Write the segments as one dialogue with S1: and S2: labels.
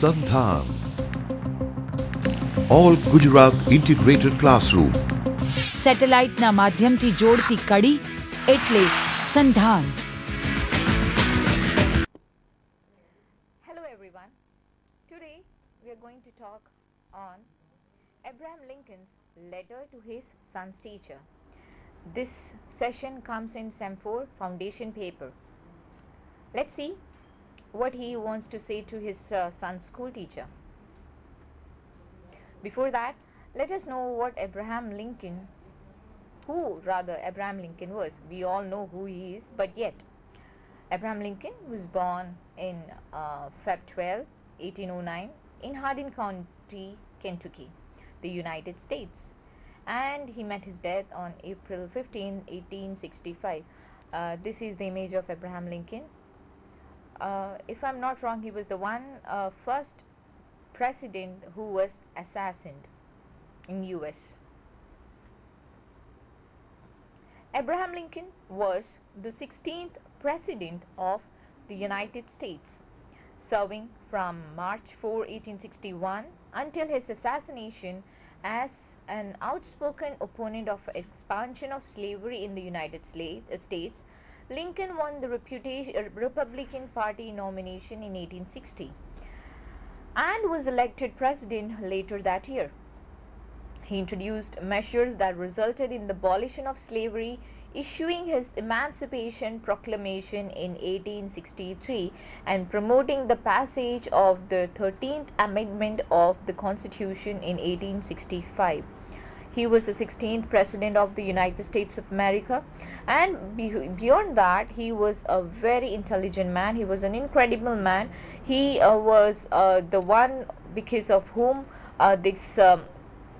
S1: Sandhan. All Gujarat integrated classroom.
S2: Satellite ના માધ્યમથી જોડતી કડી એટલે સંધાન.
S3: Hello everyone. Today we are going to talk on Abraham Lincoln's letter to his son's teacher. This session comes in Sem 4 foundation paper. Let's see what he wants to say to his son's school teacher. Before that, let us know what Abraham Lincoln was. We all know who he is, but yet Abraham Lincoln was born in Feb 12, 1809 in Hardin County, Kentucky, the United States, and he met his death on April 15, 1865. This is the image of Abraham Lincoln. If I'm not wrong, he was the first president who was assassinated in US. Abraham Lincoln was the 16th president of the United States, serving from March 4, 1861 until his assassination. As an outspoken opponent of expansion of slavery in the United States, Lincoln won the Republican Party nomination in 1860 and was elected president later that year. He introduced measures that resulted in the abolition of slavery, issuing his Emancipation Proclamation in 1863 and promoting the passage of the 13th Amendment of the Constitution in 1865. He was the 16th President of the United States of America, and beyond that, he was a very intelligent man. He was an incredible man. He was the one because of whom this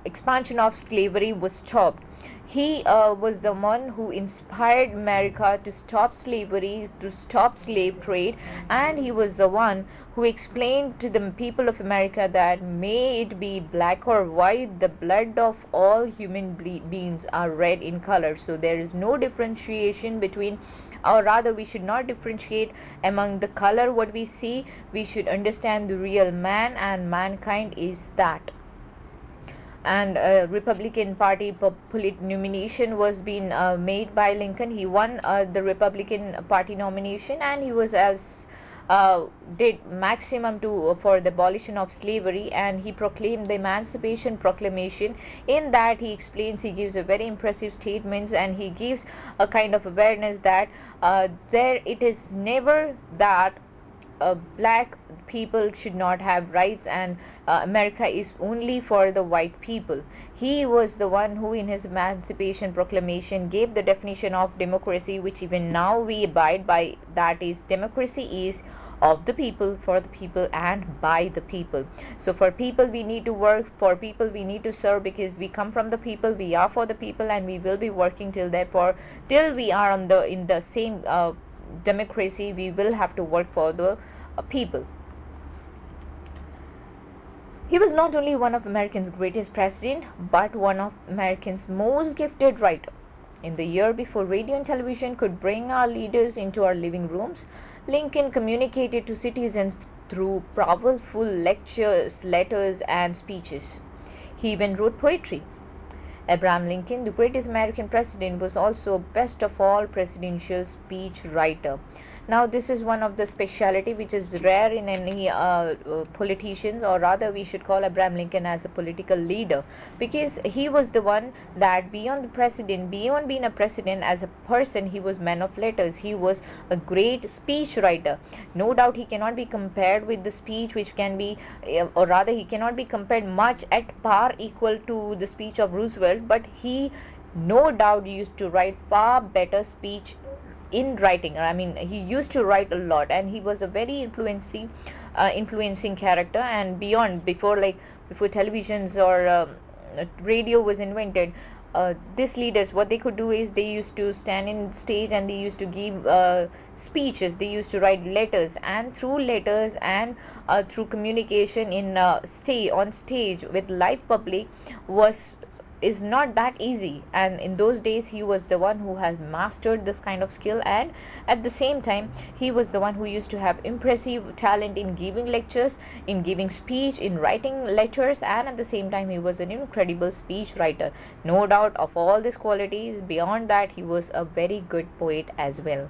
S3: expansion of slavery was stopped. He was the one who inspired America to stop slavery, to stop slave trade, and he was the one who explained to the people of America that may it be black or white, the blood of all human beings are red in color. So there is no differentiation between, or rather we should not differentiate among the color what we see. We should understand the real man, and mankind is that. And Republican Party nomination was being made by Lincoln. He won the Republican Party nomination, and he was did maximum for the abolition of slavery, and he proclaimed the Emancipation Proclamation. In that he explains, he gives a very impressive statements, and he gives a kind of awareness that it is never that black people should not have rights, and America is only for the white people. He was the one who in his Emancipation Proclamation gave the definition of democracy, which even now we abide by. That is, democracy is of the people, for the people, and by the people. So for people we need to work, for people we need to serve, because we come from the people, we are for the people, and we will be working till we are in the same democracy. We will have to work for the people. He was not only one of America's greatest president, but one of America's most gifted writer. In the year before radio and television could bring our leaders into our living rooms, Lincoln communicated to citizens through powerful lectures, letters, and speeches. He even wrote poetry. Abraham Lincoln, the greatest American president, was also best of all presidential speech writer. Now this is one of the speciality which is rare in any politicians, or rather we should call Abraham Lincoln as a political leader, because he was the one that beyond being a president, as a person he was man of letters. He was a great speech writer. No doubt he cannot be compared with the speech which can be, or rather he cannot be compared much at par equal to the speech of Roosevelt, but he no doubt used to write far better speech in writing. I mean, he used to write a lot, and he was a very influencing character. And beyond, before televisions or radio was invented, these leaders, what they could do is they used to stand in stage and they used to give speeches. They used to write letters, and through letters and through communication on stage with live public was is not that easy, and in those days he was the one who has mastered this kind of skill, and at the same time he was the one who used to have impressive talent in giving lectures, in giving speech, in writing letters, and at the same time he was an incredible speech writer. No doubt of all these qualities. Beyond that, he was a very good poet as well.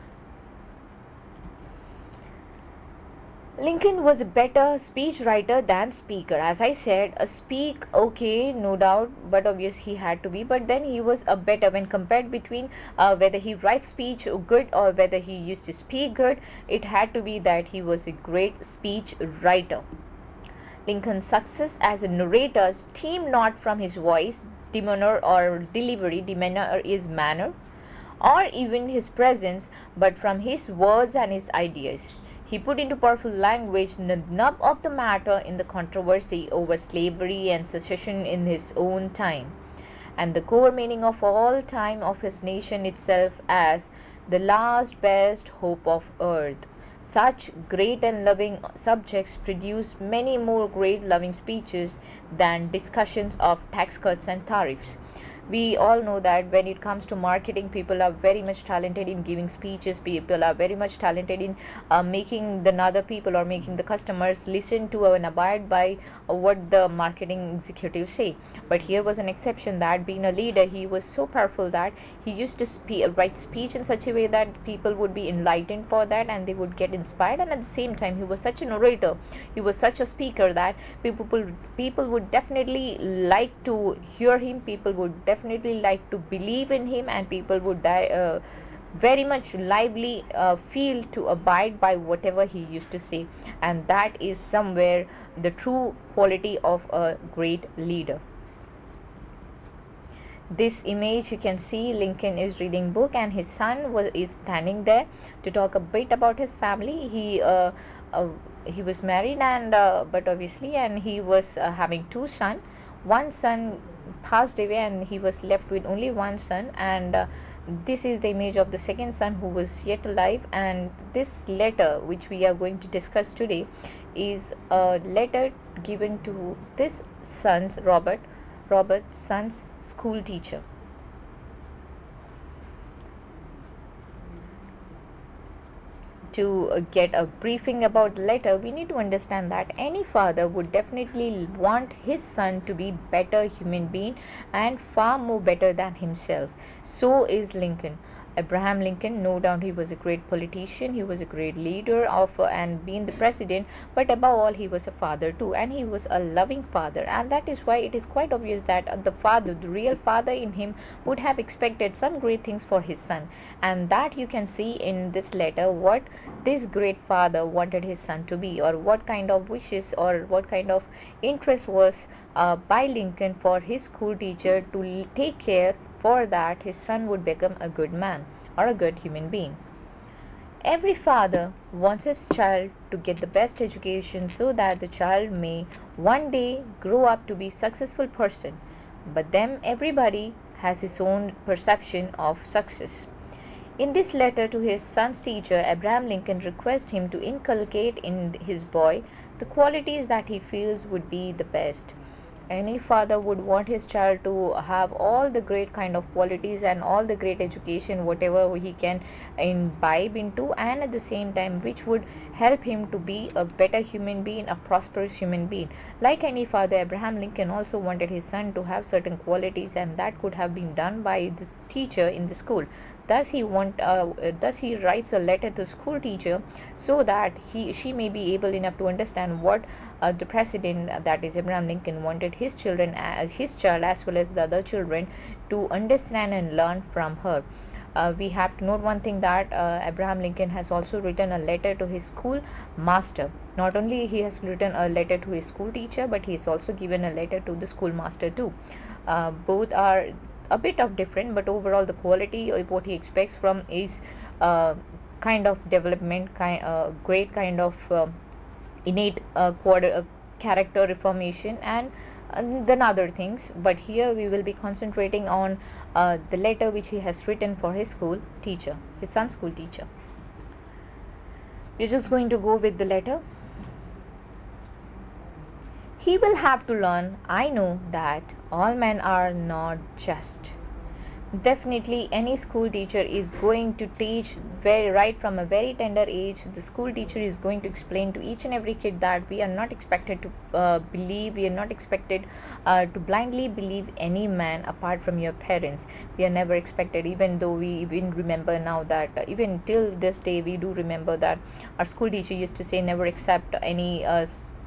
S3: Lincoln was a better speech writer than speaker. As I said, a speak, okay, no doubt, but obviously he had to be. But then he was a better when compared between whether he writes speech good or whether he used to speak good. It had to be that he was a great speech writer. Lincoln's success as a narrator stemmed not from his voice, demeanor or delivery, demeanor is manner, or even his presence, but from his words and his ideas. He put into powerful language the nub of the matter in the controversy over slavery and secession in his own time, and the core meaning of all time of his nation itself as the last best hope of earth. Such great and loving subjects produce many more great loving speeches than discussions of tax cuts and tariffs. We all know that when it comes to marketing, people are very much talented in giving speeches, people are very much talented in making the other people or making the customers listen to and abide by what the marketing executives say. But here was an exception, that being a leader, he was so powerful that he used to write speech in such a way that people would be enlightened for that and they would get inspired, and at the same time he was such an orator, he was such a speaker that people would definitely like to hear him, people would definitely like to believe in him, and people would very much lively feel to abide by whatever he used to say. And that is somewhere the true quality of a great leader. This image, you can see Lincoln is reading book and his son is standing there to talk a bit about his family. He was married, and but obviously, and he was having two sons. One son passed away and he was left with only one son, and this is the image of the second son who was yet alive. And this letter which we are going to discuss today is a letter given to this son's Robert's son's school teacher. To get a briefing about the letter, we need to understand that any father would definitely want his son to be better human being and far more better than himself. So is Lincoln. Abraham Lincoln, no doubt he was a great politician, he was a great leader of and being the president, but above all he was a father too, and he was a loving father, and that is why it is quite obvious that the father, the real father in him, would have expected some great things for his son. And that you can see in this letter what this great father wanted his son to be, or what kind of wishes or what kind of interest was by Lincoln for his school teacher to take care for that his son would become a good man or a good human being. Every father wants his child to get the best education so that the child may one day grow up to be a successful person. But then everybody has his own perception of success. In this letter to his son's teacher, Abraham Lincoln requests him to inculcate in his boy the qualities that he feels would be the best. Any father would want his child to have all the great kind of qualities and all the great education whatever he can imbibe into, and at the same time which would help him to be a better human being, a prosperous human being. Like any father, Abraham Lincoln also wanted his son to have certain qualities, and that could have been done by this teacher in the school. Thus he writes a letter to school teacher so that she may be able enough to understand what the president, that is Abraham Lincoln, wanted his child as well as the other children to understand and learn from her. We have to note one thing, that Abraham Lincoln has also written a letter to his school master. Not only he has written a letter to his school teacher, but he has also given a letter to the school master too. Both are a bit of different, but overall the quality of what he expects from is kind of development, great kind of innate character reformation and then other things. But here we will be concentrating on the letter which he has written for his school teacher, his son's school teacher. We're just going to go with the letter. He will have to learn, I know that all men are not just. Definitely any school teacher is going to teach very right from a very tender age. The school teacher is going to explain to each and every kid that we are not expected to believe, we are not expected to blindly believe any man apart from your parents. We are never expected, even though we even remember now that even till this day we do remember that our school teacher used to say never accept any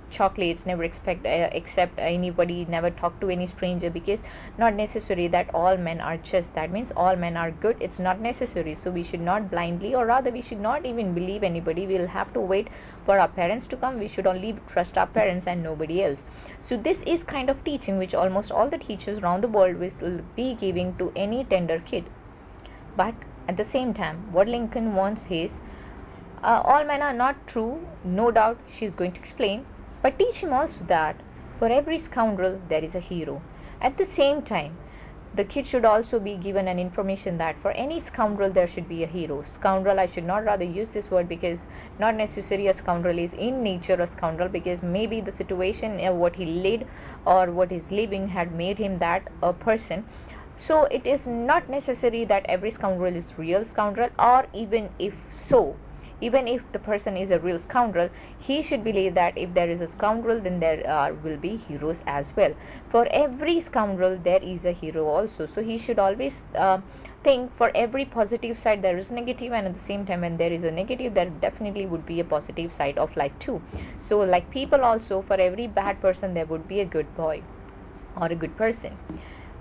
S3: chocolates, never accept anybody, never talk to any stranger, because not necessary that all men are just, that means all men are good, it's not necessary. So we should not blindly, or rather we should not even believe anybody. We'll have to wait for our parents to come. We should only trust our parents and nobody else. So this is kind of teaching which almost all the teachers around the world will be giving to any tender kid. But at the same time, what Lincoln wants is all men are not true, no doubt, she's going to explain, but teach him also that for every scoundrel there is a hero. At the same time, the kid should also be given an information that for any scoundrel there should be a hero. Scoundrel, I should not rather use this word, because not necessarily a scoundrel is in nature a scoundrel, because maybe the situation what he led or what he's living had made him that a person. So it is not necessary that every scoundrel is real scoundrel, or even if so, even if the person is a real scoundrel, he should believe that if there is a scoundrel, then there will be heroes as well. For every scoundrel there is a hero also. So he should always think for every positive side there is negative, and at the same time when there is a negative, there definitely would be a positive side of life too. So like people also, for every bad person there would be a good boy or a good person.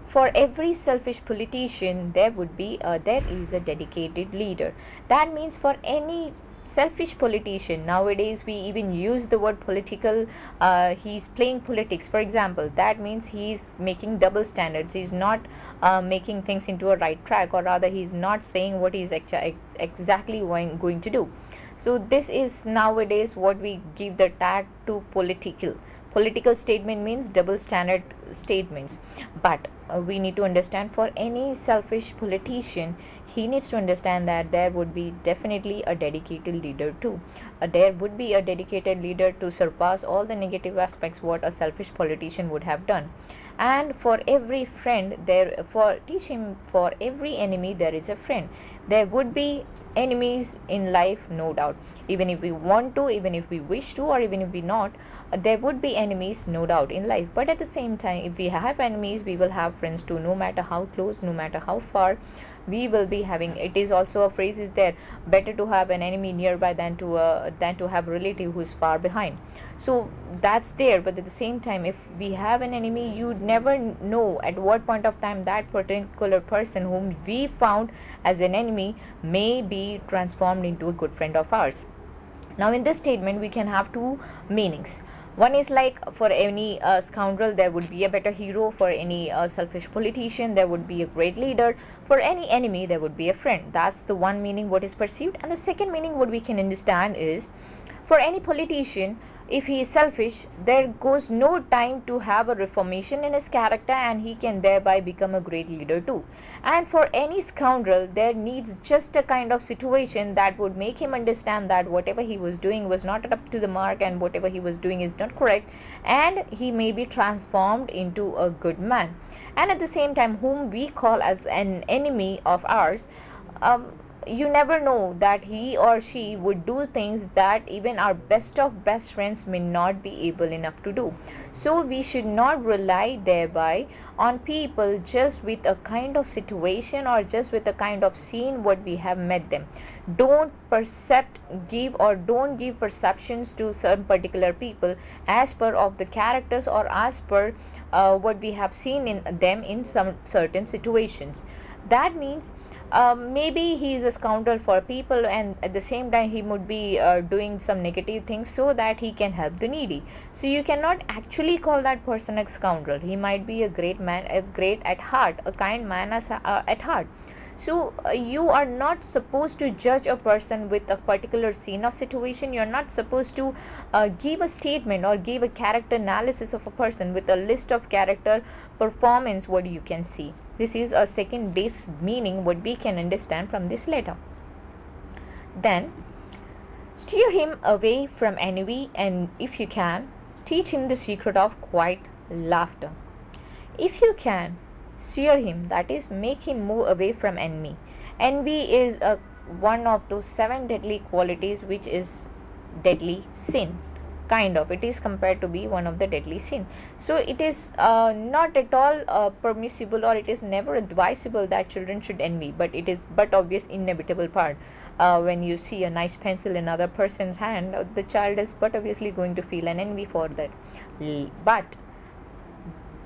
S3: For every selfish politician there is a dedicated leader. That means for any selfish politician, nowadays we even use the word political, he's playing politics, for example, that means he's making double standards. He's not making things into a right track, or rather he's not saying what he's exactly going to do. So this is nowadays what we give the tag to political statement, means double standard statements. But we need to understand, for any selfish politician, he needs to understand that there would be definitely a dedicated leader too. There would be a dedicated leader to surpass all the negative aspects what a selfish politician would have done. And for every friend teach him, for every enemy there is a friend. There would be enemies in life, no doubt, even if we want to, even if we wish to, or even if we not, there would be enemies, no doubt, in life. But at the same time, if we have enemies, we will have friends too, no matter how close, no matter how far we will be having. It is also a phrase is there, better to have an enemy nearby than to have a relative who is far behind. So that's there. But at the same time, if we have an enemy, you never know at what point of time that particular person whom we found as an enemy may be transformed into a good friend of ours. Now in this statement we can have two meanings. One is like, for any scoundrel there would be a better hero, for any selfish politician there would be a great leader, for any enemy there would be a friend. That's the one meaning what is perceived. And the second meaning what we can understand is, for any politician, if he is selfish, there goes no time to have a reformation in his character, and he can thereby become a great leader too. And for any scoundrel, there needs just a kind of situation that would make him understand that whatever he was doing was not up to the mark, and whatever he was doing is not correct, and he may be transformed into a good man. And at the same time, whom we call as an enemy of ours, you never know that he or she would do things that even our best of best friends may not be able enough to do. So we should not rely thereby on people just with a kind of situation, or just with a kind of scene what we have met them. Don't give perceptions to certain particular people as per of the characters, or as per what we have seen in them in some certain situations. That means maybe he is a scoundrel for people, and at the same time he would be doing some negative things so that he can help the needy. So you cannot actually call that person a scoundrel. He might be a great man, a great at heart, a kind man at heart. So you are not supposed to judge a person with a particular scene of situation. You are not supposed to give a statement or give a character analysis of a person with a list of character performance what you can see. This is a second base meaning what we can understand from this letter. Then steer him away from envy, and if you can, Teach him the secret of quiet laughter. If you can, sear him, that is, make him move away from envy. Envy is one of those 7 deadly qualities which is deadly sin. Kind of, it is compared to be one of the deadly sin. So it is not at all permissible, or it is never advisable that children should envy, but it is but obvious inevitable part. When you see a nice pencil in another person's hand, the child is but obviously going to feel an envy for that. But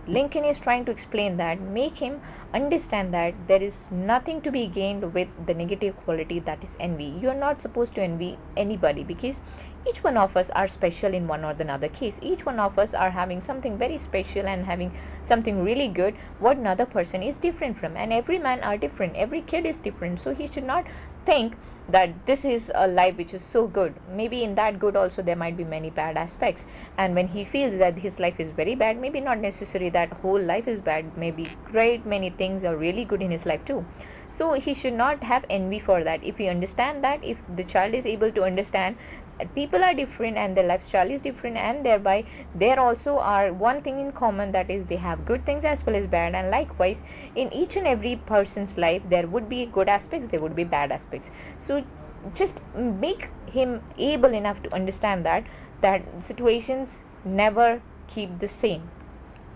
S3: Lincoln is trying to explain that, make him understand that there is nothing to be gained with the negative quality that is envy. You are not supposed to envy anybody, because each one of us are special in one or the other case. Each one of us are having something very special and having something really good what another person is different from, and every man are different, every kid is different. So he should not think that this is a life which is so good. Maybe in that good also there might be many bad aspects, and when he feels that his life is very bad, maybe not necessary that whole life is bad, maybe great many things are really good in his life too. So he should not have envy for that. If you understand that, if the child is able to understand that people are different and their lifestyle is different, and thereby there also are one thing in common, that is they have good things as well as bad, and likewise in each and every person's life there would be good aspects, there would be bad aspects. So just make him able enough to understand that situations never keep the same,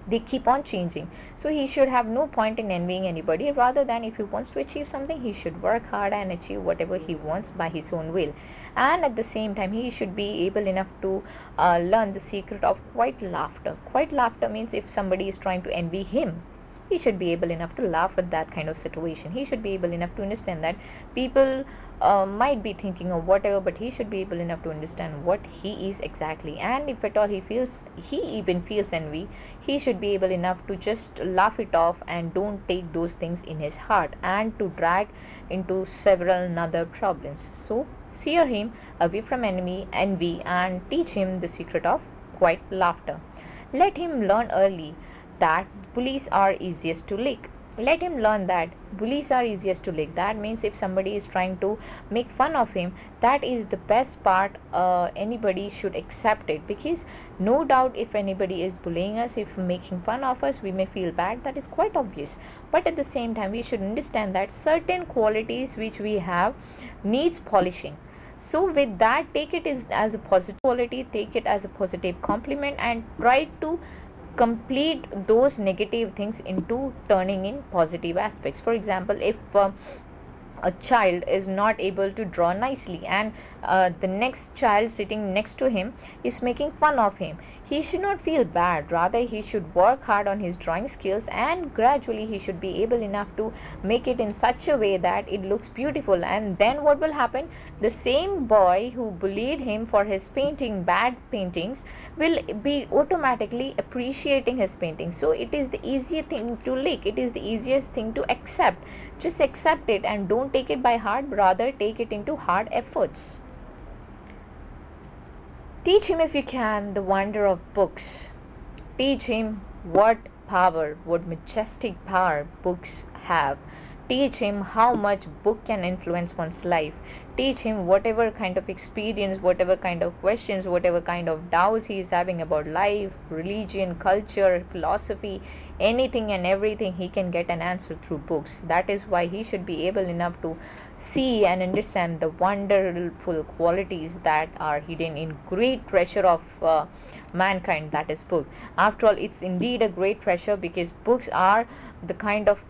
S3: they keep on changing. So he should have no point in envying anybody, rather than if he wants to achieve something, he should work hard and achieve whatever he wants by his own will. And at the same time he should be able enough to learn the secret of quiet laughter. Quiet laughter means if somebody is trying to envy him, he should be able enough to laugh at that kind of situation. He should be able enough to understand that people might be thinking of whatever, but he should be able enough to understand what he is exactly. And if at all he even feels envy, he should be able enough to just laugh it off and don't take those things in his heart and to drag into several other problems. So sear him away from envy and teach him the secret of quiet laughter. Let him learn early that bullies are easiest to lick. Let him learn that bullies are easiest to lick. That means if somebody is trying to make fun of him, that is the best part. Anybody should accept it, because no doubt if anybody is bullying us, if making fun of us, we may feel bad, that is quite obvious. But at the same time we should understand that certain qualities which we have needs polishing. So with that, take it as a positive quality, take it as a positive compliment, and try to complete those negative things into turning in positive aspects. For example, if a child is not able to draw nicely, and the next child sitting next to him is making fun of him, he should not feel bad, rather he should work hard on his drawing skills, and gradually he should be able enough to make it in such a way that it looks beautiful. And then what will happen, the same boy who bullied him for his painting bad paintings will be automatically appreciating his painting. So it is the easiest thing to lick, it is the easiest thing to accept. Just accept it and don't take it by heart, rather take it into hard efforts. Teach him, if you can, the wonder of books. Teach him what power, what majestic power books have. Teach him how much book can influence one's life. Teach him whatever kind of experience, whatever kind of questions, whatever kind of doubts he is having about life, religion, culture, philosophy, anything and everything, he can get an answer through books. That is why he should be able enough to see and understand the wonderful qualities that are hidden in great treasure of mankind, that is book. After all, it's indeed a great treasure, because books are the kind of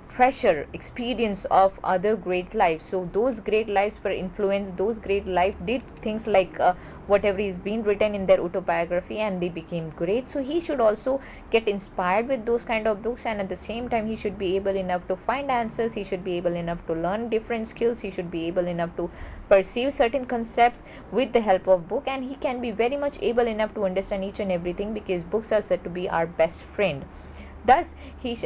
S3: treasure experience of other great lives. So those great lives were influenced, those great life did things like whatever is being written in their autobiography, and they became great. So he should also get inspired with those kind of books, and at the same time he should be able enough to find answers, he should be able enough to learn different skills, he should be able enough to perceive certain concepts with the help of book, and he can be very much able enough to understand each and everything, because books are said to be our best friend. Thus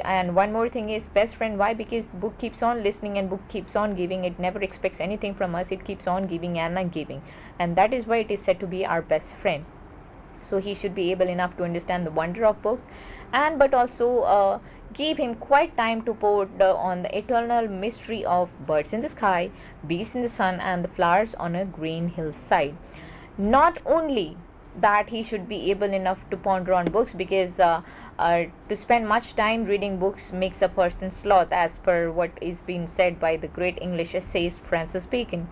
S3: and one more thing is best friend. Why? Because book keeps on listening and book keeps on giving. It never expects anything from us, it keeps on giving and giving, and that is why it is said to be our best friend. So he should be able enough to understand the wonder of books, and but also give him quite time to ponder on the eternal mystery of birds in the sky, bees in the sun, and the flowers on a green hillside. Not only that he should be able enough to ponder on books, because to spend much time reading books makes a person sloth, as per what is being said by the great English essayist Francis Bacon.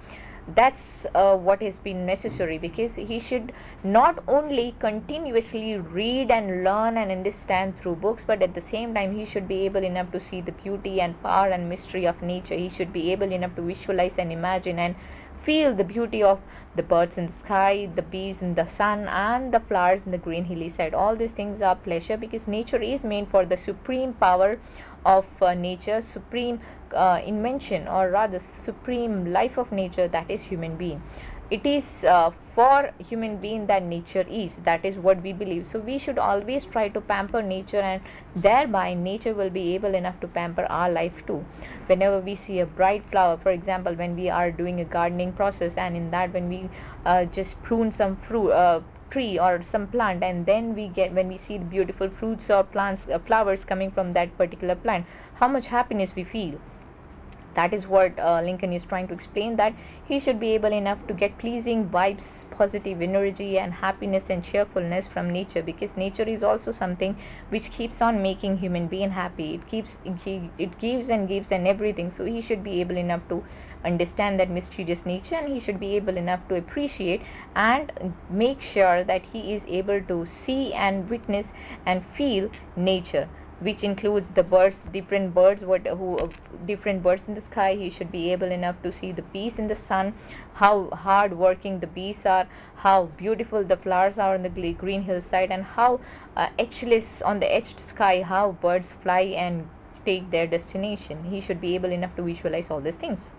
S3: That's what has been necessary, because he should not only continuously read and learn and understand through books, but at the same time he should be able enough to see the beauty and power and mystery of nature. He should be able enough to visualize and imagine and feel the beauty of the birds in the sky, the bees in the sun, and the flowers in the green hilly side. All these things are pleasure, because nature is meant for the supreme power of nature, supreme invention, or rather supreme life of nature, that is human being. It is for human being that nature is, that is what we believe. So we should always try to pamper nature, and thereby nature will be able enough to pamper our life too. Whenever we see a bright flower, for example, when we are doing a gardening process, and in that when we just prune some fruit tree or some plant, and then when we see the beautiful fruits or plants, flowers coming from that particular plant, how much happiness we feel. That is what Lincoln is trying to explain, that he should be able enough to get pleasing vibes, positive energy and happiness and cheerfulness from nature, because nature is also something which keeps on making human being happy. It gives and gives and everything. So he should be able enough to understand that mysterious nature, and he should be able enough to appreciate and make sure that he is able to see and witness and feel nature, which includes the birds, different birds different birds in the sky. He should be able enough to see the bees in the sun, how hard working the bees are, how beautiful the flowers are on the green hillside, and how edgeless on the edged sky, how birds fly and take their destination. He should be able enough to visualize all these things.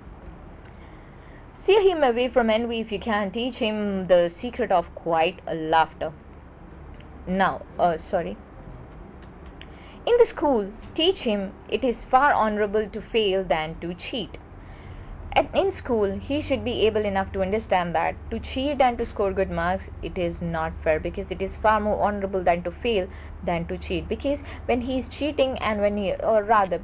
S3: Steer him away from envy if you can. Teach him the secret of quiet laughter. Now, in the school, teach him it is far honorable to fail than to cheat. In school, he should be able enough to understand that to cheat and to score good marks, it is not fair, because it is far more honorable than to fail than to cheat. Because when he is cheating, and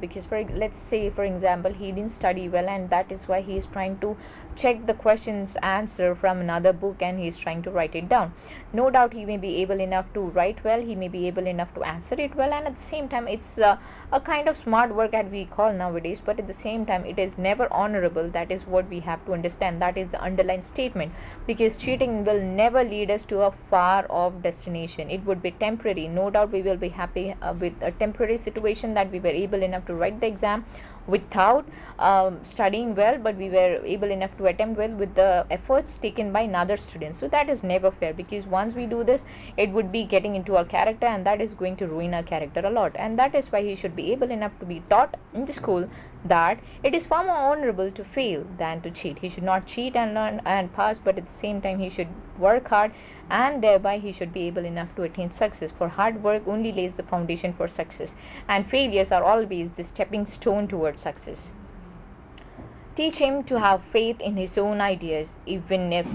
S3: because let's say for example he didn't study well, and that is why he is trying to check the questions answer from another book, and he is trying to write it down. No doubt he may be able enough to write well, he may be able enough to answer it well, and at the same time it's a kind of smart work as we call nowadays, but at the same time it is never honorable. That is what we have to understand. That is the underlying statement, because cheating will never lead us to a far off destination. It would be temporary. No doubt we will be happy with a temporary situation, that we were able enough to write the exam without studying well, but we were able enough to attempt well with the efforts taken by another student. So that is never fair, because once we do this, it would be getting into our character, and that is going to ruin our character a lot. And that is why he should be able enough to be taught in the school that it is far more honorable to fail than to cheat. He should not cheat and learn and pass, but at the same time he should work hard, and thereby he should be able enough to attain success. For hard work only lays the foundation for success, and failures are always the stepping stone towards success. Teach him to have faith in his own ideas, even if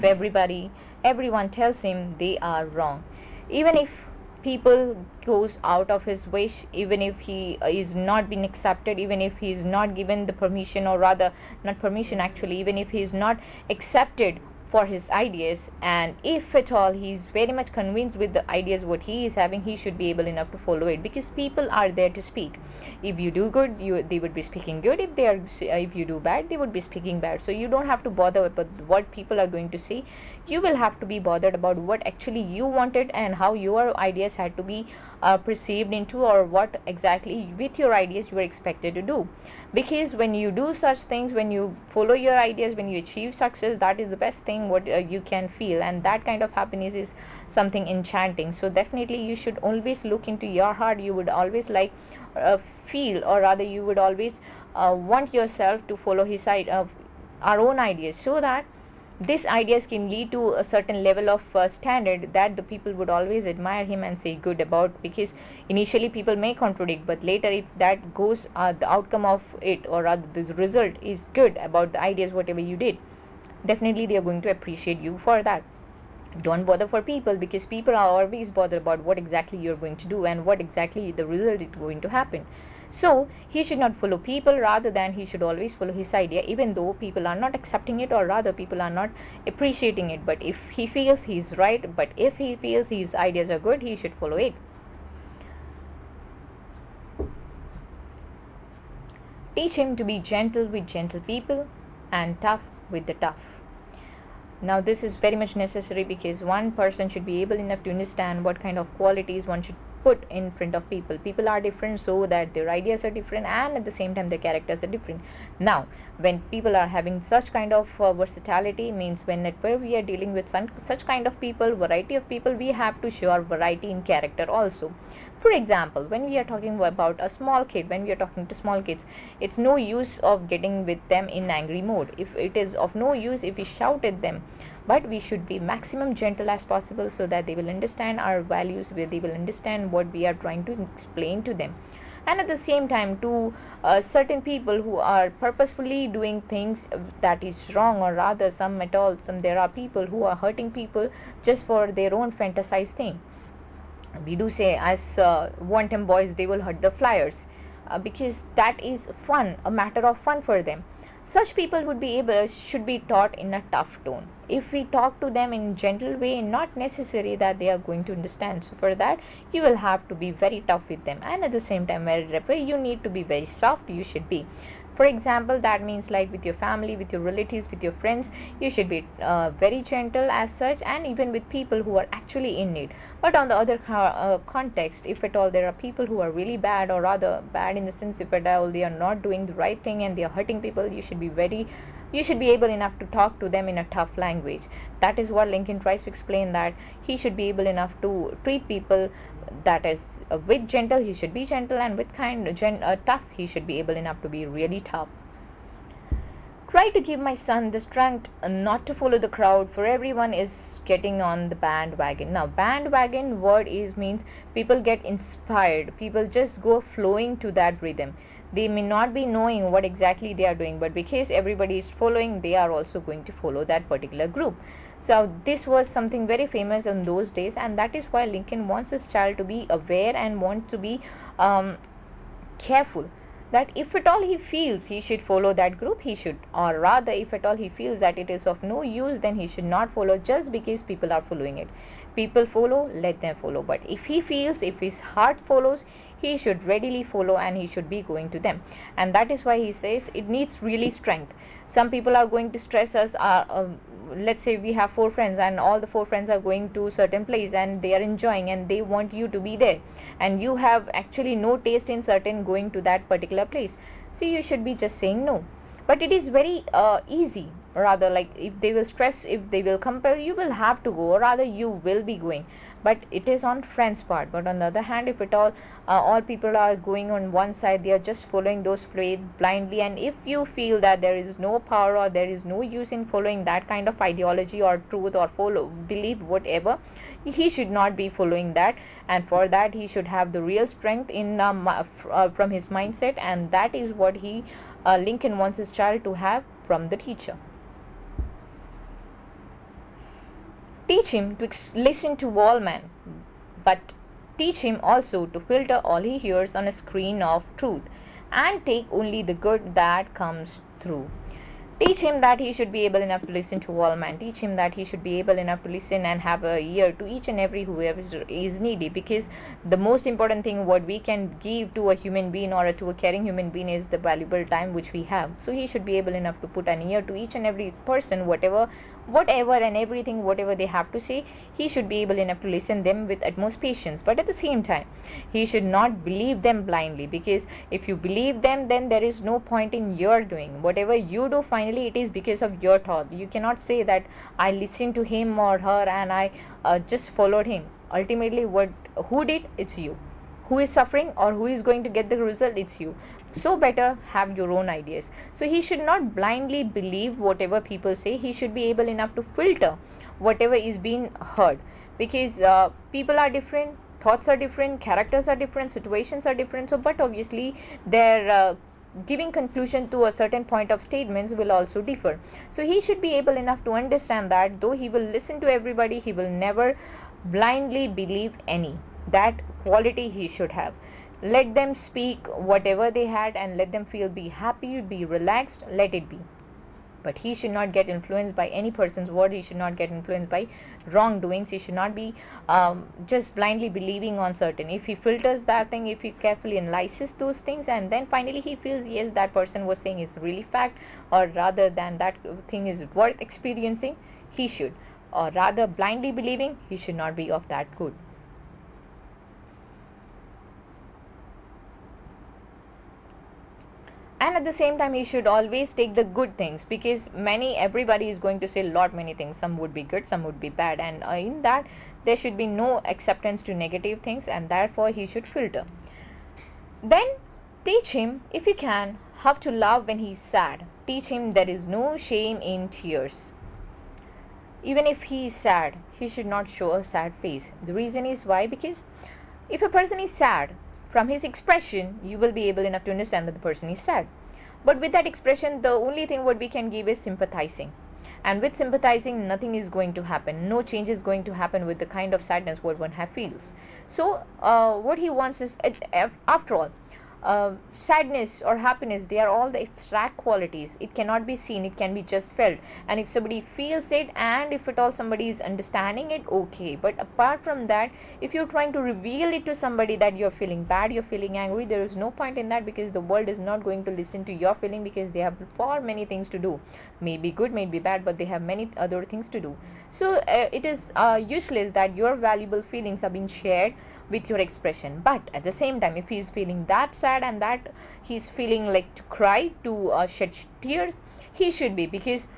S3: everyone tells him they are wrong. Even if people goes out of his wish, even if he is not being accepted, even if he is not given the permission, or rather not permission actually, even if he is not accepted for his ideas, and if at all he is very much convinced with the ideas what he is having, he should be able enough to follow it, because people are there to speak. If you do good, they would be speaking good. If you do bad, they would be speaking bad. So you don't have to bother about what people are going to say. You will have to be bothered about what actually you wanted, and how your ideas had to be perceived into, or what exactly with your ideas you were expected to do. Because when you do such things, when you follow your ideas, when you achieve success, that is the best thing what you can feel, and that kind of happiness is something enchanting. So definitely you should always look into your heart. You would always feel, or rather you would always want yourself to follow his side of our own ideas, so that these ideas can lead to a certain level of standard that the people would always admire him and say good about. Because initially people may contradict, but later if that goes the outcome of it, or rather this result is good about the ideas whatever you did, definitely they are going to appreciate you for that. Don't bother for people, because people are always bothered about what exactly you're going to do and what exactly the result is going to happen. So he should not follow people, rather than he should always follow his idea, even though people are not accepting it, or rather people are not appreciating it. But if he feels he's right, but if he feels his ideas are good, he should follow it. Teach him to be gentle with gentle people and tough with the tough. Now this is very much necessary, because one person should be able enough to understand what kind of qualities one should put in front of people. People are different, so that their ideas are different, and at the same time their characters are different. Now when people are having such kind of versatility, means whenever we are dealing with such kind of people, variety of people, we have to show our variety in character also. For example, when we are talking about a small kid, when we are talking to small kids, it's no use of getting with them in angry mode. If it is of no use if we shout at them, but we should be maximum gentle as possible, so that they will understand our values, where they will understand what we are trying to explain to them. And at the same time, to certain people who are purposefully doing things that is wrong, or rather there are people who are hurting people just for their own fantasized thing. We do say, as wanton boys, they will hurt the flyers, because that is fun, a matter of fun for them. Such people should be taught in a tough tone. If we talk to them in gentle way, not necessary that they are going to understand. So for that, you will have to be very tough with them, and at the same time, wherever you need to be very soft, you should be. For example, that means like with your family, with your relatives, with your friends, you should be very gentle as such, and even with people who are actually in need. But on the other context, if at all there are people who are really bad, or rather bad in the sense, if at all they are not doing the right thing and they are hurting people, you should be able enough to talk to them in a tough language. That is what Lincoln tries to explain, that he should be able enough to treat people, that is with gentle he should be gentle, and with tough he should be able enough to be really tough. Try to give my son the strength not to follow the crowd, for everyone is getting on the bandwagon. Now bandwagon word means people get inspired, people just go flowing to that rhythm. They may not be knowing what exactly they are doing, but because everybody is following, they are also going to follow that particular group. So this was something very famous in those days, and that is why Lincoln wants his child to be aware and want to be careful, that if at all he feels he should follow that group, he should, or rather if at all he feels that it is of no use, then he should not follow just because people are following it. People follow, let them follow. But if he feels, if his heart follows, he should readily follow, and he should be going to them. And that is why he says it needs really strength. Some people are going to stress us, let's say we have 4 friends, and all the 4 friends are going to certain place, and they are enjoying, and they want you to be there, and you have actually no taste in certain going to that particular place. So you should be just saying no. But it is very easy, rather, like if they will stress, if they will compel, you will have to go, or rather you will be going. But it is on friends part. But on the other hand, if at all people are going on one side, they are just following those blindly, and if you feel that there is no power, or there is no use in following that kind of ideology or truth, or believe whatever, he should not be following that. And for that, he should have the real strength in from his mindset, and that is what Lincoln wants his child to have from the teacher. Teach him to listen to all men, but teach him also to filter all he hears on a screen of truth, and take only the good that comes through. Teach him that he should be able enough to listen to all men. Teach him that he should be able enough to listen and have a ear to each and every whoever is needy, because the most important thing what we can give to a human being, or to a caring human being, is the valuable time which we have. So he should be able enough to put an ear to each and every person, whatever and everything, whatever they have to say, he should be able enough to listen them with utmost patience. But at the same time, he should not believe them blindly, because if you believe them, then there is no point in your doing. Whatever you do, finally it is because of your thought. You cannot say that I listened to him or her and I just followed him. Ultimately, who did? It's you. Who is suffering or who is going to get the result? It's you. So better have your own ideas. So he should not blindly believe whatever people say. He should be able enough to filter whatever is being heard, because people are different, thoughts are different, characters are different, situations are different. So but obviously their giving conclusion to a certain point of statements will also differ. So he should be able enough to understand that though he will listen to everybody, he will never blindly believe any. That quality he should have. Let them speak whatever they had and let them feel, be happy, be relaxed, let it be. But he should not get influenced by any person's word. He should not get influenced by wrongdoings. He should not be just blindly believing on certain. If he filters that thing, if he carefully analyzes those things, and then finally he feels yes, that person was saying is really fact, or rather than that thing is worth experiencing, he should. Or rather blindly believing, he should not be of that good. And at the same time, he should always take the good things, because everybody is going to say many things. Some would be good, some would be bad, and in that there should be no acceptance to negative things, and therefore he should filter. Then teach him, if you can, how to love when he's sad. Teach him there is no shame in tears. Even if he is sad, he should not show a sad face. The reason is why? Because if a person is sad, from his expression, you will be able enough to understand that the person is sad. But with that expression, the only thing what we can give is sympathizing. And with sympathizing, nothing is going to happen. No change is going to happen with the kind of sadness what one feels. So, what he wants is, after all, sadness or happiness, they are all the abstract qualities. It cannot be seen, it can be just felt. And if somebody feels it, and if at all somebody is understanding it, okay. But apart from that, if you're trying to reveal it to somebody that you're feeling bad, you're feeling angry, there is no point in that, because the world is not going to listen to your feeling, because they have far many things to do. Maybe good, maybe bad, but they have many other things to do. So it is useless that your valuable feelings are being shared with your expression. But at the same time, if he is feeling that sad and that he's feeling like to cry, to shed tears, he should be, because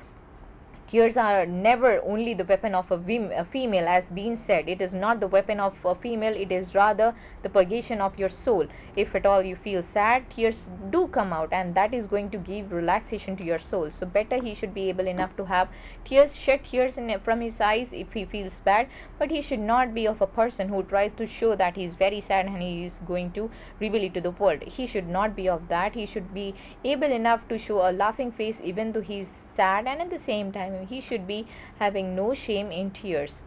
S3: tears are never only the weapon of a female, as been said. It is not the weapon of a female, it is rather the purgation of your soul. If at all you feel sad, tears do come out, and that is going to give relaxation to your soul. So better he should be able enough to have tears, shed tears from his eyes if he feels bad. But he should not be of a person who tries to show that he is very sad and he is going to reveal it to the world. He should not be of that. He should be able enough to show a laughing face even though he is sad, and at the same time he should be having no shame in tears.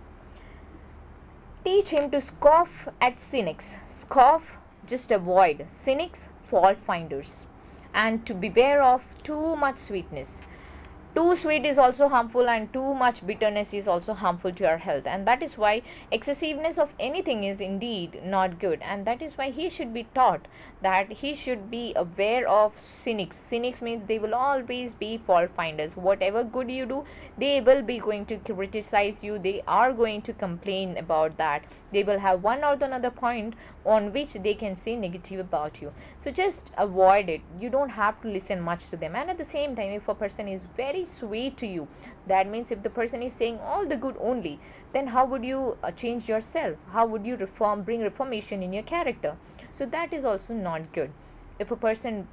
S3: Teach him to scoff at cynics. Scoff, just avoid. Cynics, fault finders. And to beware of too much sweetness. Too sweet is also harmful, and too much bitterness is also harmful to your health. And that is why excessiveness of anything is indeed not good. And that is why he should be taught that he should be aware of cynics. Cynics means they will always be fault finders. Whatever good you do, they will be going to criticize you. They are going to complain about that. They will have one or the another point on which they can say negative about you. So just avoid it. You don't have to listen much to them. And at the same time, if a person is very sweet to you, that means if the person is saying all the good only, then how would you change yourself? How would you bring reformation in your character? So that is also not good. If a person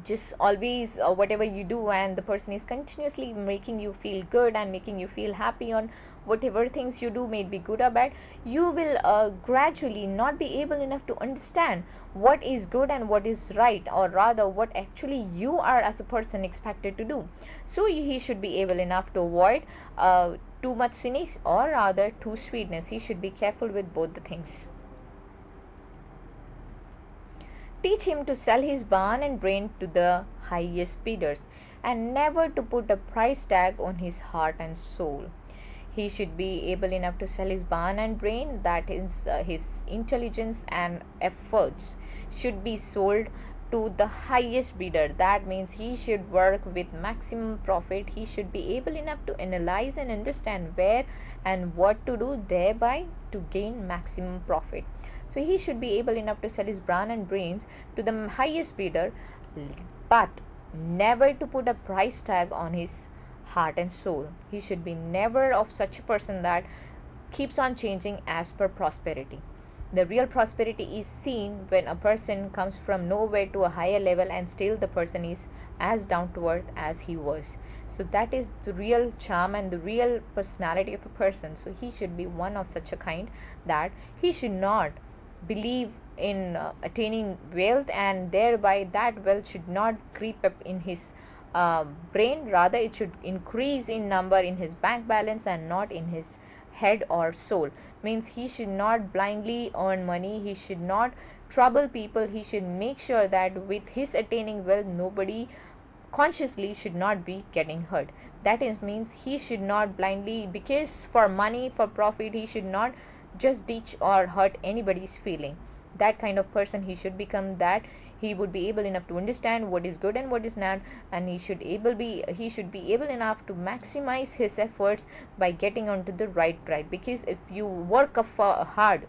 S3: just always whatever you do, and the person is continuously making you feel good and making you feel happy on whatever things you do, may it be good or bad, you will gradually not be able enough to understand what is good and what is right, or rather what actually you are as a person expected to do. So he should be able enough to avoid too much cynics, or rather too sweetness. He should be careful with both the things. Teach him to sell his barn and brain to the highest bidders, and never to put a price tag on his heart and soul. He should be able enough to sell his barn and brain, that is his intelligence and efforts should be sold to the highest bidder. That means he should work with maximum profit. He should be able enough to analyze and understand where and what to do, thereby to gain maximum profit. So he should be able enough to sell his brain and brains to the highest bidder, but never to put a price tag on his heart and soul. He should be never of such a person that keeps on changing as per prosperity. The real prosperity is seen when a person comes from nowhere to a higher level, and still the person is as down to earth as he was. So that is the real charm and the real personality of a person. So he should be one of such a kind that he should not believe in attaining wealth, and thereby that wealth should not creep up in his brain. Rather, it should increase in number in his bank balance and not in his head or soul. Means he should not blindly earn money, he should not trouble people, he should make sure that with his attaining wealth nobody consciously should not be getting hurt. That is means he should not blindly, because for money, for profit, he should not just ditch or hurt anybody's feeling. That kind of person he should become, that he would be able enough to understand what is good and what is not, and he should be able enough to maximize his efforts by getting onto the right track. Because if you work hard,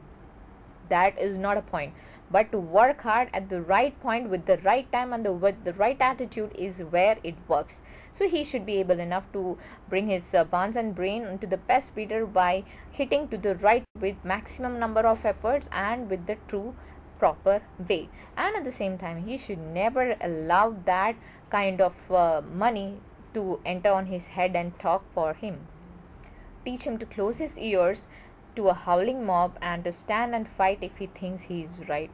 S3: that is not a point, but to work hard at the right point with the right time and with the right attitude is where it works. So he should be able enough to bring his bonds and brain into the best speeder by hitting to the right with maximum number of efforts and with the true proper way. And at the same time, he should never allow that kind of money to enter on his head and talk for him. Teach him to close his ears to a howling mob and to stand and fight if he thinks he is right.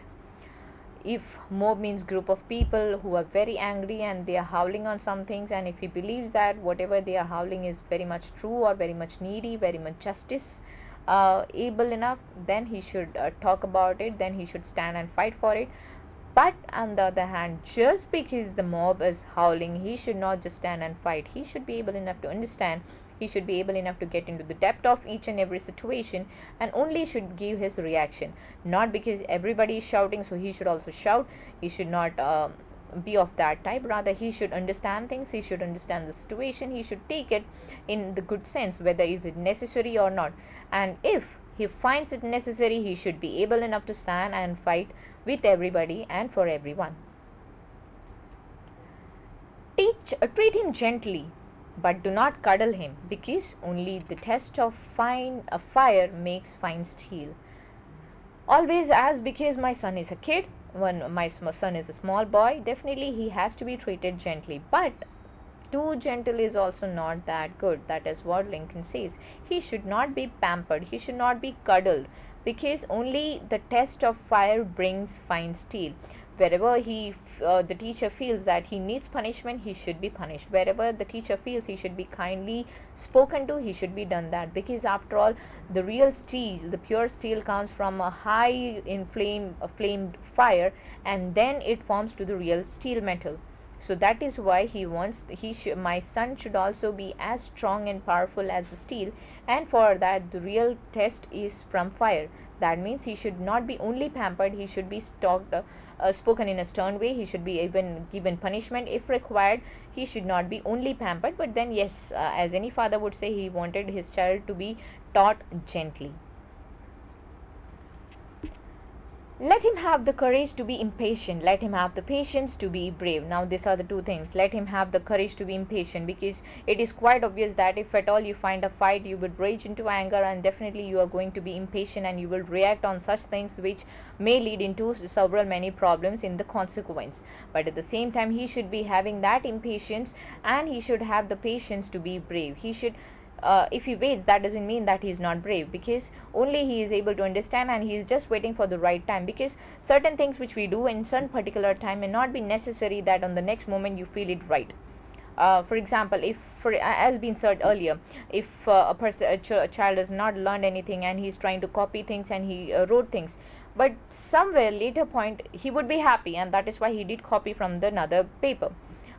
S3: If mob means group of people who are very angry and they are howling on some things, and if he believes that whatever they are howling is very much true or very much needy, very much justice able enough, then he should talk about it, then he should stand and fight for it. But on the other hand, just because the mob is howling, he should not just stand and fight. He should be able enough to understand, he should be able enough to get into the depth of each and every situation, and only should give his reaction. Not because everybody is shouting, so he should also shout. He should not be of that type. Rather, he should understand things, he should understand the situation, he should take it in the good sense, whether is it necessary or not. And if he finds it necessary, he should be able enough to stand and fight with everybody and for everyone. Treat him gently, but do not cuddle him, because only the test of fire makes fine steel. Always ask, because my son is a kid, when my son is a small boy, definitely he has to be treated gently, but too gentle is also not that good. That is what Lincoln says. He should not be pampered, he should not be cuddled, because only the test of fire brings fine steel. Wherever the teacher feels that he needs punishment, he should be punished. Wherever the teacher feels he should be kindly spoken to, he should be done that. Because after all, the real steel, the pure steel, comes from a high flamed fire, and then it forms to the real steel metal. So that is why he wants, my son should also be as strong and powerful as the steel, and for that the real test is from fire. That means he should not be only pampered, he should be spoken in a stern way, he should be even given punishment if required. He should not be only pampered, but then yes, as any father would say, he wanted his child to be taught gently. Let him have the courage to be impatient. Let him have the patience to be brave. Now these are the two things. Let him have the courage to be impatient, because it is quite obvious that if at all you find a fight, you would rage into anger, and definitely you are going to be impatient, and you will react on such things which may lead into several many problems in the consequence. But at the same time, he should be having that impatience, and he should have the patience to be brave. He should if he waits, that doesn't mean that he is not brave, because only he is able to understand, and he is just waiting for the right time. Because certain things which we do in some particular time may not be necessary that on the next moment you feel it right. For example, if as been said earlier, if a child has not learned anything and he is trying to copy things and he wrote things, but somewhere later point he would be happy, and that is why he did copy from the another paper.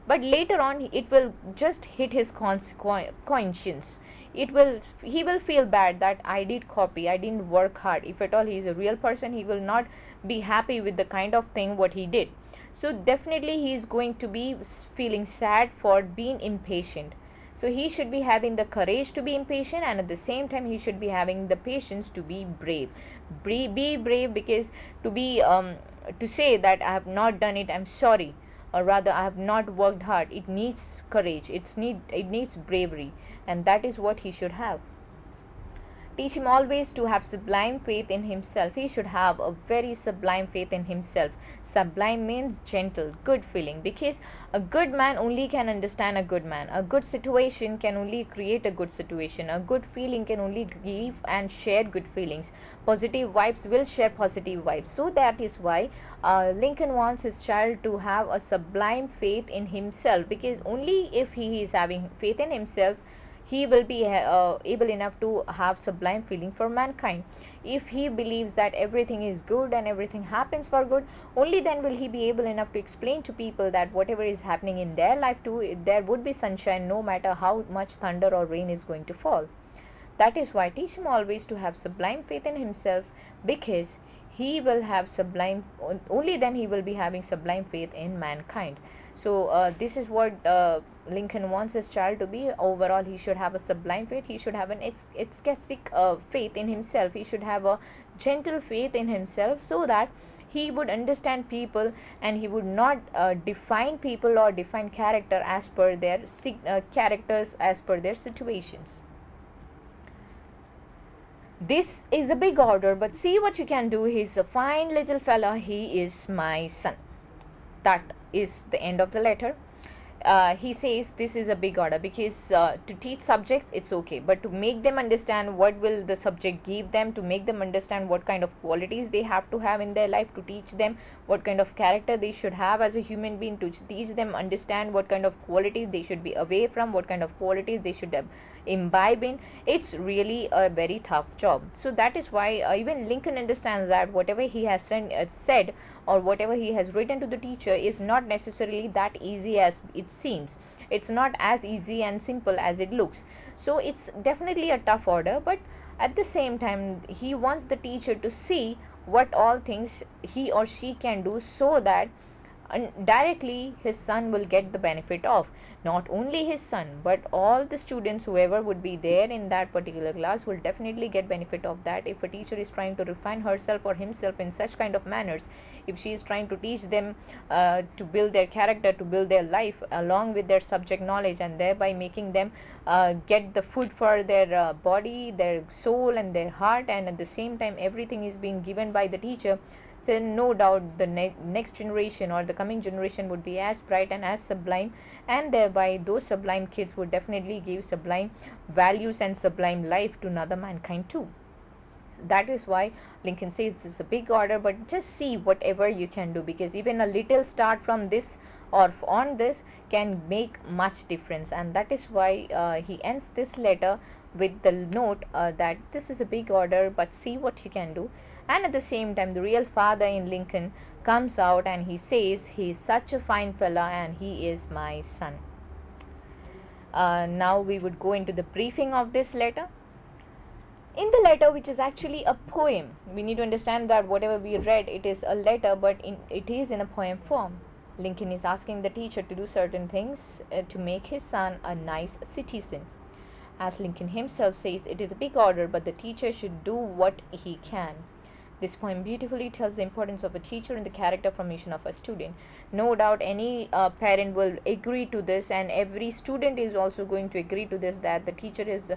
S3: But later on it will just hit his conscience. He will feel bad that I did copy, I didn't work hard. If at all he is a real person, he will not be happy with the kind of thing what he did. So definitely he is going to be feeling sad for being impatient. So he should be having the courage to be impatient, and at the same time he should be having the patience to be brave. Be brave, because to say that I have not done it, I'm sorry, or rather I have not worked hard, it needs courage, it needs bravery, and that is what he should have. Teach him always to have sublime faith in himself. He should have a very sublime faith in himself. Sublime means gentle, good feeling, because a good man only can understand a good man. A good situation can only create a good situation. A good feeling can only give and share good feelings. Positive vibes will share positive vibes. So that is why Lincoln wants his child to have a sublime faith in himself, because only if he is having faith in himself, he will be able enough to have sublime feeling for mankind. If he believes that everything is good and everything happens for good, only then will he be able enough to explain to people that whatever is happening in their life too, there would be sunshine no matter how much thunder or rain is going to fall. That is why teach him always to have sublime faith in himself, because he will have sublime, only then he will be having sublime faith in mankind. So this is what Lincoln wants his child to be. Overall, he should have a sublime faith. He should have an ecstatic faith in himself. He should have a gentle faith in himself, so that he would understand people and he would not define people or define character as per their characters as per their situations. This is a big order, but see what you can do. He's a fine little fella. He is my son. That is the end of the letter. He says this is a big order because to teach subjects it's okay, but to make them understand what will the subject give them, to make them understand what kind of qualities they have to have in their life, to teach them what kind of character they should have as a human being, to teach them understand what kind of qualities they should be away from, what kind of qualities they should have imbibe in, it's really a very tough job. So that is why even Lincoln understands that whatever he has said or whatever he has written to the teacher is not necessarily that easy as it seems. It's not as easy and simple as it looks. So it's definitely a tough order, but at the same time he wants the teacher to see what all things he or she can do, so that directly his son will get the benefit of. Not only his son, but all the students, whoever would be there in that particular class, will definitely get benefit of that. If a teacher is trying to refine herself or himself in such kind of manners, if she is trying to teach them to build their character, to build their life along with their subject knowledge, and thereby making them get the food for their body, their soul and their heart, and at the same time everything is being given by the teacher, then no doubt the next generation or the coming generation would be as bright and as sublime, and thereby those sublime kids would definitely give sublime values and sublime life to another mankind too. So that is why Lincoln says this is a big order, but just see whatever you can do, because even a little start from this or on this can make much difference. And that is why he ends this letter with the note that this is a big order, but see what you can do. And at the same time the real father in Lincoln comes out and he says he is such a fine fella and he is my son. Now we would go into the briefing of this letter. In the letter, which is actually a poem, we need to understand that whatever we read, it is a letter, but it is in a poem form. Lincoln is asking the teacher to do certain things to make his son a nice citizen. As Lincoln himself says, it is a big order, but the teacher should do what he can. This poem beautifully tells the importance of a teacher in the character formation of a student. No doubt any parent will agree to this, and every student is also going to agree to this, that the teacher is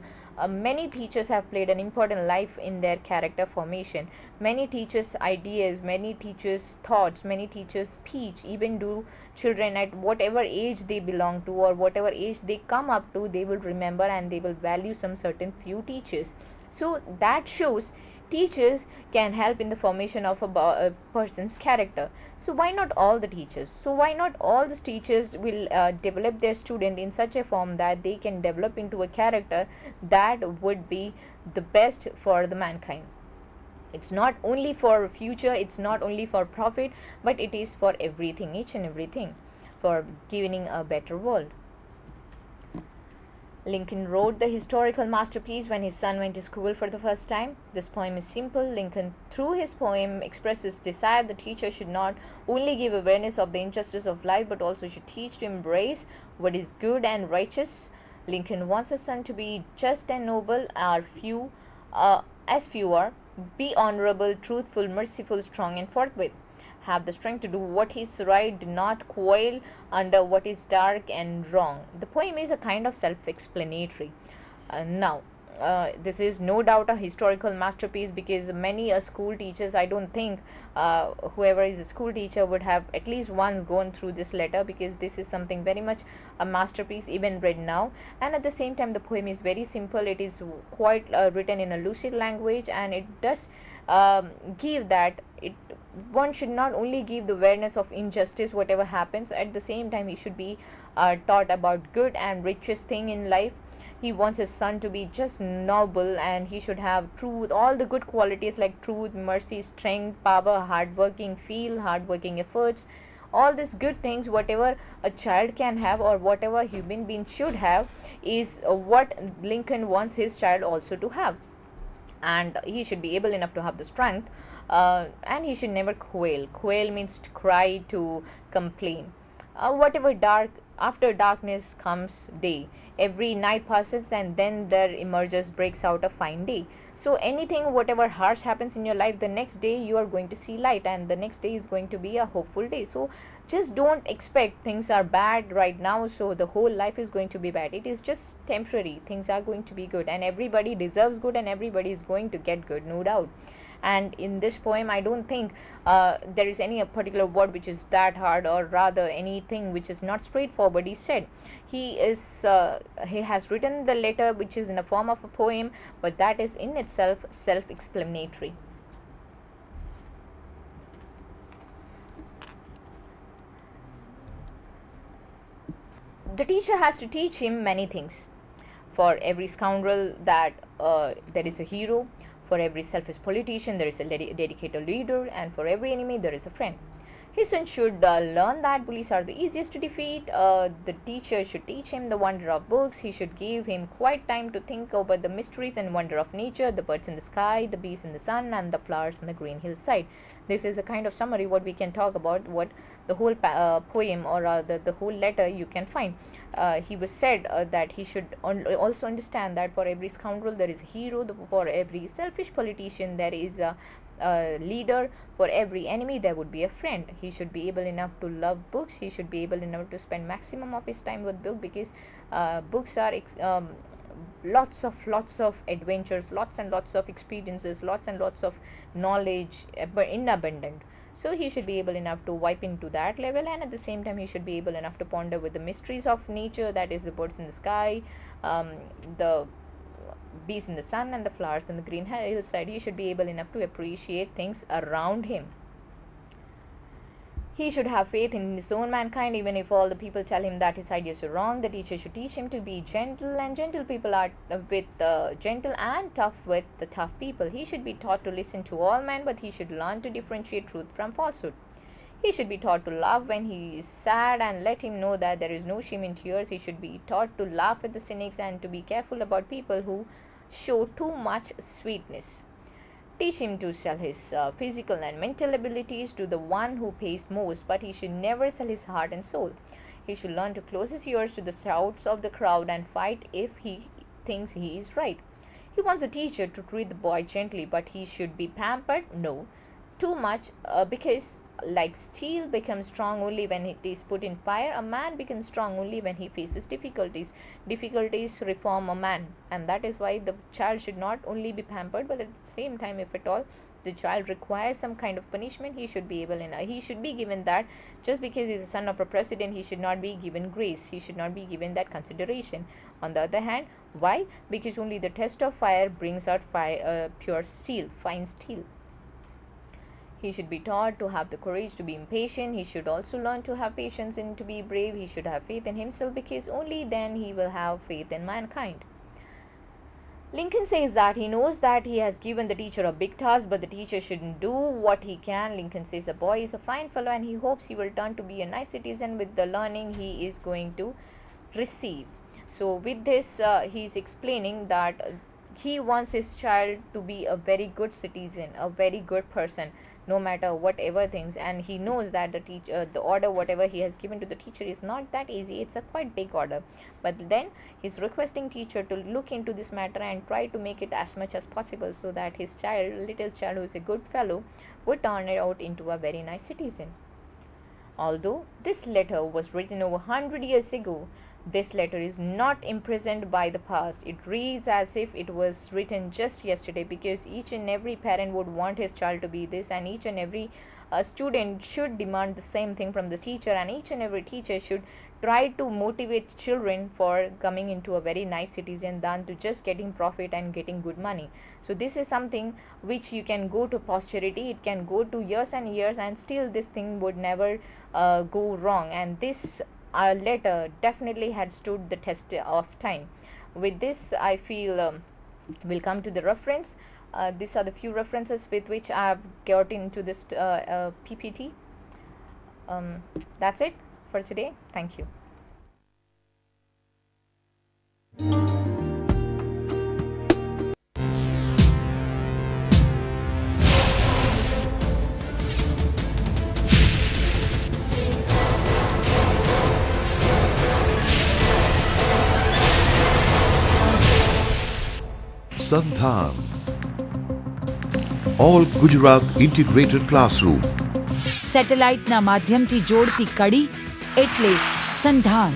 S3: many teachers have played an important life in their character formation. Many teachers' ideas, many teachers' thoughts, many teachers' speech, even do children at whatever age they belong to or whatever age they come up to, they will remember and they will value some certain few teachers. So that shows teachers can help in the formation of a person's character. So why not all the teachers? So why not all the teachers will develop their student in such a form that they can develop into a character that would be the best for the mankind. It's not only for future, it's not only for profit, but it is for everything, each and everything, for giving a better world. Lincoln wrote the historical masterpiece when his son went to school for the first time. This poem is simple. Lincoln, through his poem, expresses desire the teacher should not only give awareness of the injustice of life, but also should teach to embrace what is good and righteous. Lincoln wants his son to be just and noble, as few are, be honorable, truthful, merciful, strong, and forthwith. Have the strength to do what is right, do not quail under what is dark and wrong. The poem is a kind of self-explanatory. This is no doubt a historical masterpiece, because many school teachers, I don't think whoever is a school teacher would have at least once gone through this letter, because this is something very much a masterpiece even read now. And at the same time the poem is very simple. It is quite written in a lucid language, and it does give that one should not only give the awareness of injustice whatever happens, at the same time he should be taught about good and richest thing in life. He wants his son to be just noble, and he should have truth, all the good qualities like truth, mercy, strength, power, hardworking feel, hardworking efforts, all these good things, whatever a child can have or whatever human being should have, is what Lincoln wants his child also to have. And he should be able enough to have the strength, and he should never quail means to cry, to complain. Whatever dark, after darkness comes day, every night passes and then there emerges, breaks out a fine day. So anything, whatever harsh happens in your life, the next day you are going to see light, and the next day is going to be a hopeful day. So just don't expect things are bad right now, so the whole life is going to be bad. It is just temporary. Things are going to be good, and everybody deserves good, and everybody is going to get good, no doubt. And in this poem, I don't think there is any particular word which is that hard, or rather anything which is not straightforward. He said he has written the letter which is in a form of a poem, but that is in itself self-explanatory. The teacher has to teach him many things. For every scoundrel that there is a hero, for every selfish politician there is a dedicated leader, and for every enemy there is a friend. His son should learn that bullies are the easiest to defeat. The teacher should teach him the wonder of books. He should give him quite time to think over the mysteries and wonder of nature, the birds in the sky, the bees in the sun, and the flowers on the green hillside. This is the kind of summary what we can talk about, what the whole poem, or the whole letter you can find. He was said that he should also understand that for every scoundrel there is a hero, for every selfish politician there is a leader, for every enemy there would be a friend. He should be able enough to love books. He should be able enough to spend maximum of his time with book, because books are lots of adventures, lots and lots of experiences, lots and lots of knowledge in abundant. So he should be able enough to wipe into that level, and at the same time he should be able enough to ponder with the mysteries of nature, that is the birds in the sky, the bees in the sun, and the flowers on the green hillside. He should be able enough to appreciate things around him. He should have faith in his own mankind, even if all the people tell him that his ideas are wrong. The teacher should teach him to be gentle, and gentle people are gentle and tough with the tough people. He should be taught to listen to all men, but he should learn to differentiate truth from falsehood. He should be taught to laugh when he is sad, and let him know that there is no shame in tears. He should be taught to laugh at the cynics, and to be careful about people who show too much sweetness. Teach him to sell his physical and mental abilities to the one who pays most, but he should never sell his heart and soul. He should learn to close his ears to the shouts of the crowd and fight if he thinks he is right. He wants the teacher to treat the boy gently, but he should be pampered, no, too much, because like steel becomes strong only when it is put in fire, a man becomes strong only when he faces difficulties. Difficulties reform a man, and that is why the child should not only be pampered, but at the same time, if at all the child requires some kind of punishment, he should be given that. Just because he is the son of a president, he should not be given grace, he should not be given that consideration. On the other hand, why? Because only the test of fire brings out pure steel, fine steel. He should be taught to have the courage to be impatient. He should also learn to have patience and to be brave. He should have faith in himself, because only then he will have faith in mankind. Lincoln says that he knows that he has given the teacher a big task, but the teacher shouldn't do what he can. Lincoln says the boy is a fine fellow, and he hopes he will turn to be a nice citizen with the learning he is going to receive. So with this, he is explaining that he wants his child to be a very good citizen, a very good person, no matter whatever things. And he knows that the order whatever he has given to the teacher is not that easy. It's a quite big order, but then he's requesting teacher to look into this matter and try to make it as much as possible, so that his little child who is a good fellow, would turn it out into a very nice citizen. Although this letter was written over 100 years ago, this letter is not imprisoned by the past. It reads as if it was written just yesterday, because each and every parent would want his child to be this, and each and every student should demand the same thing from the teacher, and each and every teacher should try to motivate children for coming into a very nice citizen than to just getting profit and getting good money. So this is something which you can go to posterity. It can go to years and years, and still this thing would never go wrong. And this letter definitely had stood the test of time. With this, I feel we'll come to the reference. These are the few references with which I have got into this PPT. That's it for today. Thank you.
S1: Sandhan. All Gujarat Integrated Classroom.
S2: સેટેલાઇટના માધ્યમથી જોડતી કડી એટલે સંધાન.